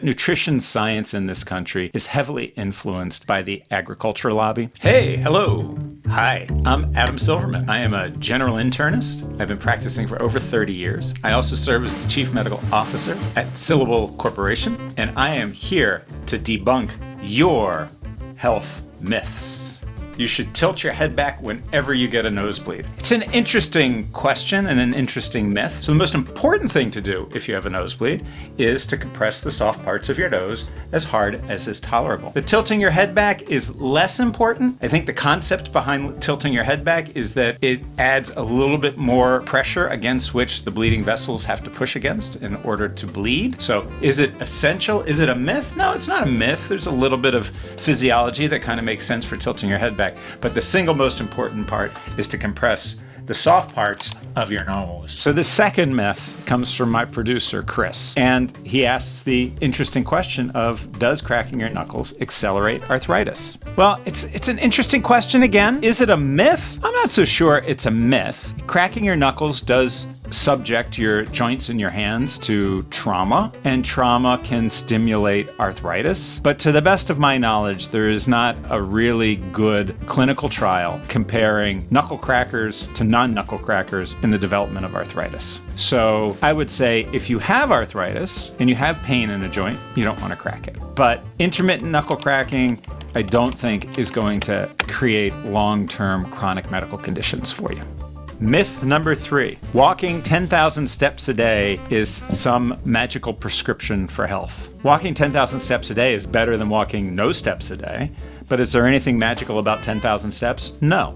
Nutrition science in this country is heavily influenced by the agriculture lobby. Hey, hello. Hi, I'm Adam Silverman. I am a general internist. I've been practicing for over 30 years. I also serve as the Chief Medical Officer at Syllable Corporation, and I am here to debunk your health myths. You should tilt your head back whenever you get a nosebleed. It's an interesting question and an interesting myth. So the most important thing to do if you have a nosebleed is to compress the soft parts of your nose as hard as is tolerable. The tilting your head back is less important. I think the concept behind tilting your head back is that it adds a little bit more pressure against which the bleeding vessels have to push against in order to bleed. So is it essential? Is it a myth? No, it's not a myth. There's a little bit of physiology that kind of makes sense for tilting your head back. But the single most important part is to compress the soft parts of your nose. So the second myth comes from my producer, Chris, and he asks the interesting question of, does cracking your knuckles accelerate arthritis? Well, it's an interesting question again. Is it a myth? I'm not so sure it's a myth. Cracking your knuckles does subject your joints in your hands to trauma, and trauma can stimulate arthritis. But to the best of my knowledge, there is not a really good clinical trial comparing knuckle crackers to non-knuckle crackers in the development of arthritis. So I would say if you have arthritis and you have pain in a joint, you don't want to crack it. But intermittent knuckle cracking, I don't think is going to create long-term chronic medical conditions for you. Myth number 3, walking 10,000 steps a day is some magical prescription for health. Walking 10,000 steps a day is better than walking no steps a day, but is there anything magical about 10,000 steps? No.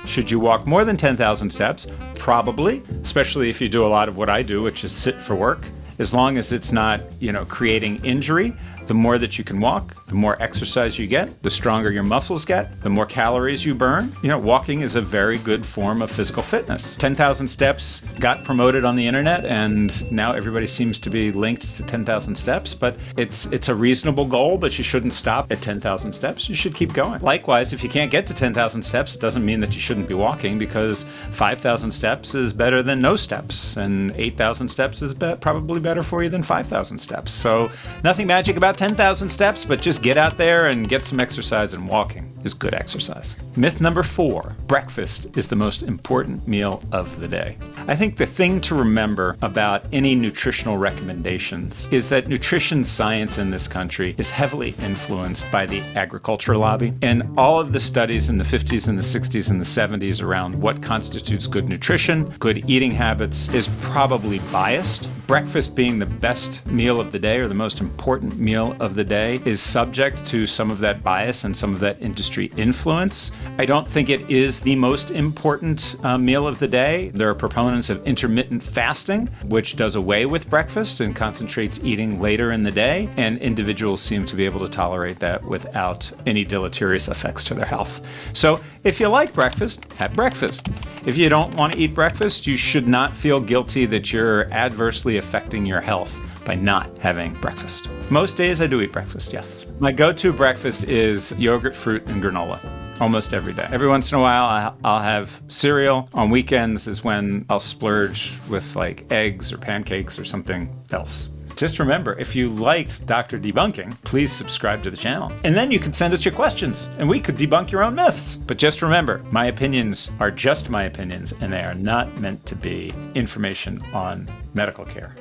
Should you walk more than 10,000 steps? Probably, especially if you do a lot of what I do, which is sit for work. As long as it's not, creating injury. The more that you can walk, the more exercise you get, the stronger your muscles get, the more calories you burn. Walking is a very good form of physical fitness. 10,000 steps got promoted on the internet, and now everybody seems to be linked to 10,000 steps, but it's a reasonable goal, but you shouldn't stop at 10,000 steps. You should keep going. Likewise, if you can't get to 10,000 steps, it doesn't mean that you shouldn't be walking, because 5,000 steps is better than no steps, and 8,000 steps is probably better for you than 5,000 steps. So nothing magic about 10,000 steps, but just get out there and get some exercise, and walking is good exercise. Myth number 4, breakfast is the most important meal of the day. I think the thing to remember about any nutritional recommendations is that nutrition science in this country is heavily influenced by the agriculture lobby. And all of the studies in the 50s and the 60s and the 70s around what constitutes good nutrition, good eating habits, is probably biased. Breakfast being the best meal of the day, or the most important meal of the day, is subject to some of that bias and some of that industry influence. I don't think it is the most important meal of the day. There are proponents of intermittent fasting, which does away with breakfast and concentrates eating later in the day, and individuals seem to be able to tolerate that without any deleterious effects to their health. So if you like breakfast, have breakfast. If you don't want to eat breakfast, you should not feel guilty that you're adversely affecting your health by not having breakfast. Most days I do eat breakfast, yes. My go-to breakfast is yogurt, fruit, and granola. Almost every day. Every once in a while, I'll have cereal. On weekends is when I'll splurge with like eggs or pancakes or something else. Just remember, if you liked Dr. Debunking, please subscribe to the channel. And then you can send us your questions, and we could debunk your own myths. But just remember, my opinions are just my opinions, and they are not meant to be information on medical care.